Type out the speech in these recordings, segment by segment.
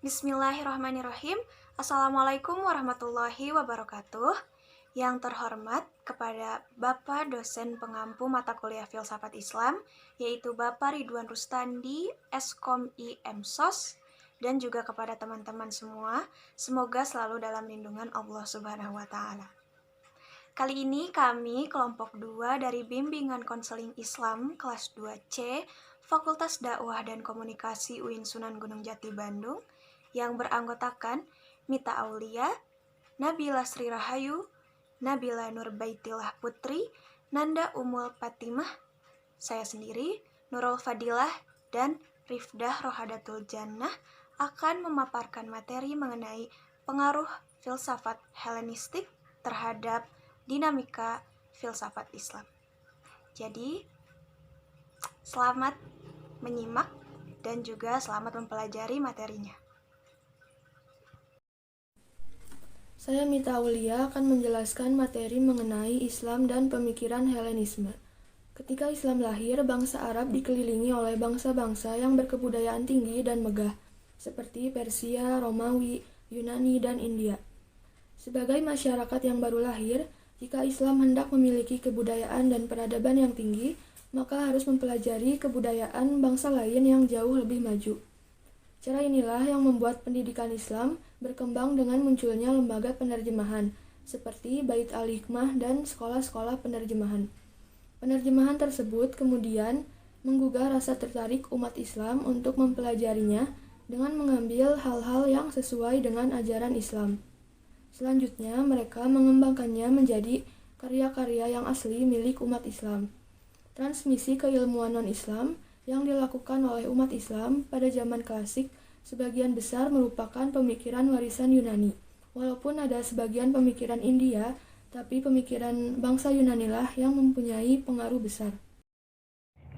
Bismillahirrahmanirrahim. Assalamualaikum warahmatullahi wabarakatuh. Yang terhormat kepada Bapak dosen pengampu mata kuliah Filsafat Islam, yaitu Bapak Ridwan Rustandi, Eskom IMSOS, dan juga kepada teman-teman semua, semoga selalu dalam lindungan Allah Subhanahu wa Ta'ala. Kali ini kami kelompok 2 dari Bimbingan Konseling Islam kelas 2C, Fakultas Dakwah dan Komunikasi UIN Sunan Gunung Jati Bandung, yang beranggotakan Mita Aulia, Nabila Sri Rahayu, Nabila Nurbaitillah Putri, Nanda Umul Fatimah, saya sendiri, Nurul Fadilah, dan Rifdah Rohadatul Jannah akan memaparkan materi mengenai pengaruh filsafat Helenistik terhadap dinamika filsafat Islam. Jadi, selamat menyimak dan juga selamat mempelajari materinya. Saya Mita Aulia akan menjelaskan materi mengenai Islam dan pemikiran Helenisme. Ketika Islam lahir, bangsa Arab dikelilingi oleh bangsa-bangsa yang berkebudayaan tinggi dan megah, seperti Persia, Romawi, Yunani, dan India. Sebagai masyarakat yang baru lahir, jika Islam hendak memiliki kebudayaan dan peradaban yang tinggi, maka harus mempelajari kebudayaan bangsa lain yang jauh lebih maju. Cara inilah yang membuat pendidikan Islam berkembang dengan munculnya lembaga penerjemahan, seperti Bait al-Hikmah dan sekolah-sekolah penerjemahan. Penerjemahan tersebut kemudian menggugah rasa tertarik umat Islam untuk mempelajarinya dengan mengambil hal-hal yang sesuai dengan ajaran Islam. Selanjutnya, mereka mengembangkannya menjadi karya-karya yang asli milik umat Islam. Transmisi keilmuan non-Islam yang dilakukan oleh umat Islam pada zaman klasik sebagian besar merupakan pemikiran warisan Yunani. Walaupun ada sebagian pemikiran India, tapi pemikiran bangsa Yunanilah yang mempunyai pengaruh besar.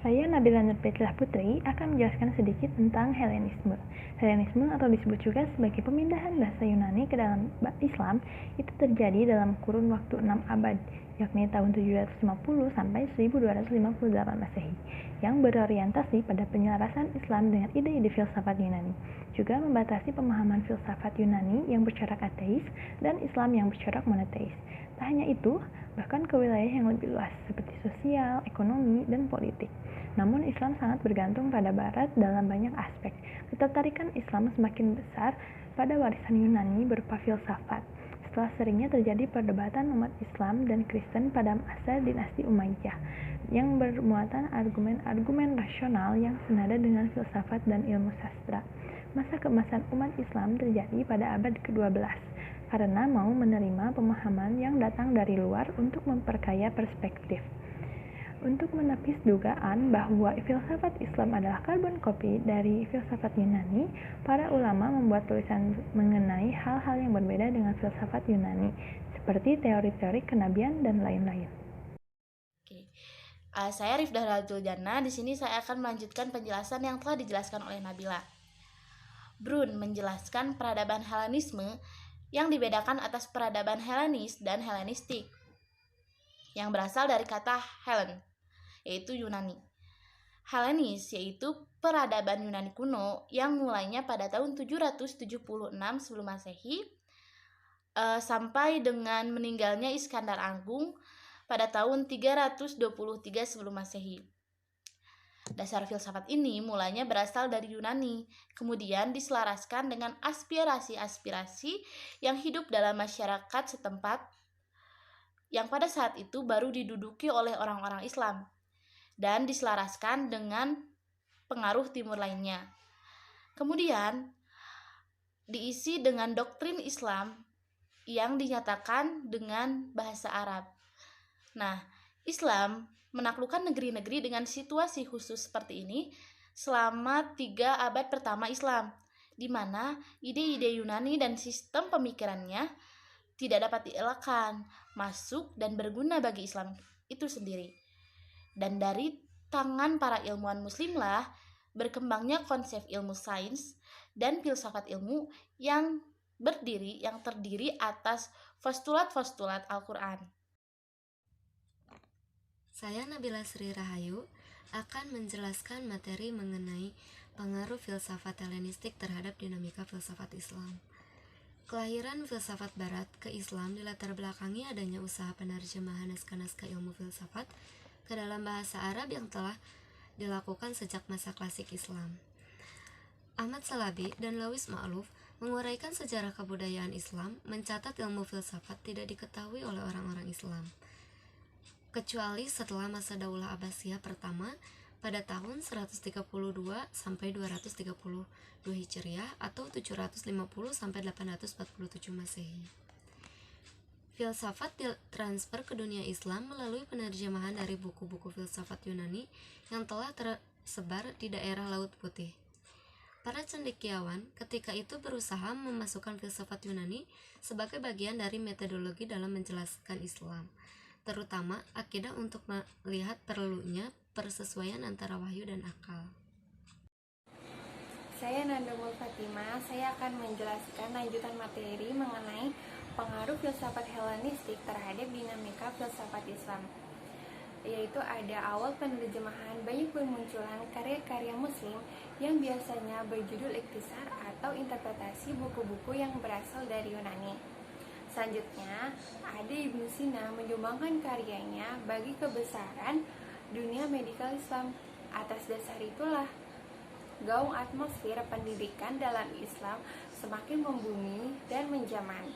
Saya Nabila Nurbaitillah Putri akan menjelaskan sedikit tentang Helenisme. Helenisme atau disebut juga sebagai pemindahan bahasa Yunani ke dalam Islam itu terjadi dalam kurun waktu 6 abad, yakni tahun 750 sampai 1258 Masehi, yang berorientasi pada penyelarasan Islam dengan ide-ide filsafat Yunani, juga membatasi pemahaman filsafat Yunani yang bercorak ateis dan Islam yang bercorak monoteis. Tak hanya itu, bahkan ke wilayah yang lebih luas seperti sosial, ekonomi, dan politik. Namun Islam sangat bergantung pada Barat dalam banyak aspek. Ketertarikan Islam semakin besar pada warisan Yunani berupa filsafat. Setelah seringnya terjadi perdebatan umat Islam dan Kristen pada masa dinasti Umayyah yang bermuatan argumen-argumen rasional yang senada dengan filsafat dan ilmu sastra. Masa keemasan umat Islam terjadi pada abad ke-12 karena mau menerima pemahaman yang datang dari luar untuk memperkaya perspektif. Untuk menepis dugaan bahwa filsafat Islam adalah carbon copy dari filsafat Yunani, para ulama membuat tulisan mengenai hal-hal yang berbeda dengan filsafat Yunani, seperti teori-teori kenabian dan lain-lain. Saya Rifdah Rohadatul Jannah. Di sini saya akan melanjutkan penjelasan yang telah dijelaskan oleh Nabila. Brun menjelaskan peradaban Helenisme yang dibedakan atas peradaban Helenis dan Helenistik, yang berasal dari kata Helen, yaitu Yunani. Helenis yaitu peradaban Yunani kuno yang mulainya pada tahun 776 sebelum Masehi sampai dengan meninggalnya Iskandar Agung pada tahun 323 sebelum Masehi. Dasar filsafat ini mulanya berasal dari Yunani, kemudian diselaraskan dengan aspirasi-aspirasi yang hidup dalam masyarakat setempat yang pada saat itu baru diduduki oleh orang-orang Islam, dan diselaraskan dengan pengaruh timur lainnya. Kemudian diisi dengan doktrin Islam yang dinyatakan dengan bahasa Arab. Nah, Islam menaklukkan negeri-negeri dengan situasi khusus seperti ini selama 3 abad pertama Islam, di mana ide-ide Yunani dan sistem pemikirannya tidak dapat dielakkan, masuk dan berguna bagi Islam itu sendiri. Dan dari tangan para ilmuwan muslimlah berkembangnya konsep ilmu sains dan filsafat ilmu yang terdiri atas postulat-postulat Al-Quran. Saya Nabila Sri Rahayu akan menjelaskan materi mengenai Pengaruh filsafat Helenistik terhadap dinamika filsafat Islam. Kelahiran filsafat barat ke Islam dilatar belakangi adanya usaha penerjemahan naskah-naskah ilmu filsafat ke dalam bahasa Arab yang telah dilakukan sejak masa klasik Islam. Ahmad Shalabi dan Lewis Ma'luf menguraikan sejarah kebudayaan Islam, mencatat ilmu filsafat tidak diketahui oleh orang-orang Islam, kecuali setelah masa Daulah Abbasiyah pertama pada tahun 132 sampai 232 Hijriah atau 750 sampai 847 Masehi. Filsafat ditransfer ke dunia Islam melalui penerjemahan dari buku-buku filsafat Yunani yang telah tersebar di daerah Laut Putih. Para cendekiawan ketika itu berusaha memasukkan filsafat Yunani sebagai bagian dari metodologi dalam menjelaskan Islam, terutama akidah untuk melihat perlunya persesuaian antara wahyu dan akal. Saya Nanda Mul Fatima, saya akan menjelaskan lanjutan materi mengenai pengaruh filsafat Helenistik terhadap dinamika filsafat Islam, yaitu ada awal penerjemahan banyak bermunculan karya-karya muslim yang biasanya berjudul ikhtisar atau interpretasi buku-buku yang berasal dari Yunani. Selanjutnya, ada Ibnu Sina menyumbangkan karyanya bagi kebesaran dunia medikal Islam. Atas dasar itulah, gaung atmosfer pendidikan dalam Islam semakin membumi dan menjaman.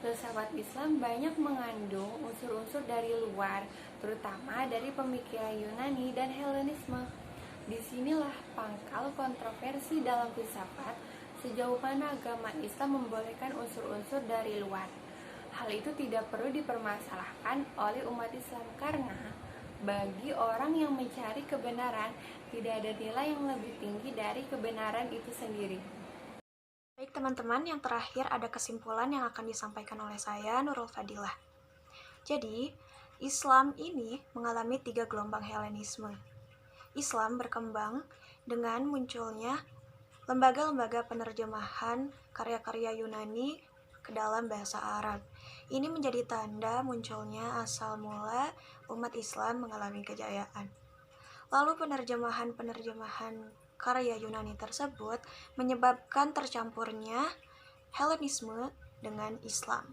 Filsafat Islam banyak mengandung unsur-unsur dari luar, terutama dari pemikiran Yunani dan Helenisme. Disinilah pangkal kontroversi dalam filsafat, sejauh mana agama Islam membolehkan unsur-unsur dari luar. Hal itu tidak perlu dipermasalahkan oleh umat Islam karena bagi orang yang mencari kebenaran, tidak ada nilai yang lebih tinggi dari kebenaran itu sendiri. Baik teman-teman, yang terakhir ada kesimpulan yang akan disampaikan oleh saya, Nurul Fadilah. Jadi, Islam ini mengalami 3 gelombang Helenisme. Islam berkembang dengan munculnya lembaga-lembaga penerjemahan karya-karya Yunani ke dalam bahasa Arab. Ini menjadi tanda munculnya asal mula umat Islam mengalami kejayaan. Lalu penerjemahan karya Yunani tersebut menyebabkan tercampurnya Helenisme dengan Islam.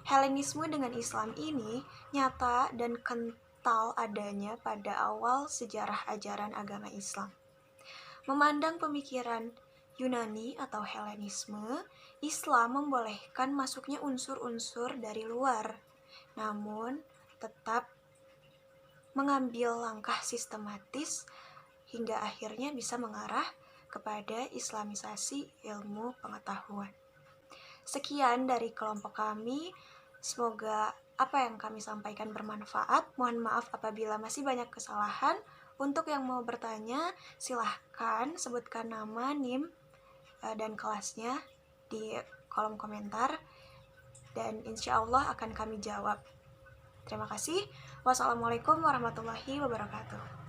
Helenisme dengan Islam ini nyata dan kental adanya pada awal sejarah ajaran agama Islam. Memandang pemikiran Yunani atau Helenisme, Islam membolehkan masuknya unsur-unsur dari luar, namun tetap mengambil langkah sistematis hingga akhirnya bisa mengarah kepada islamisasi ilmu pengetahuan. Sekian dari kelompok kami, semoga apa yang kami sampaikan bermanfaat. Mohon maaf apabila masih banyak kesalahan. Untuk yang mau bertanya, silahkan sebutkan nama, NIM, dan kelasnya di kolom komentar, dan insya Allah akan kami jawab. Terima kasih. Wassalamualaikum warahmatullahi wabarakatuh.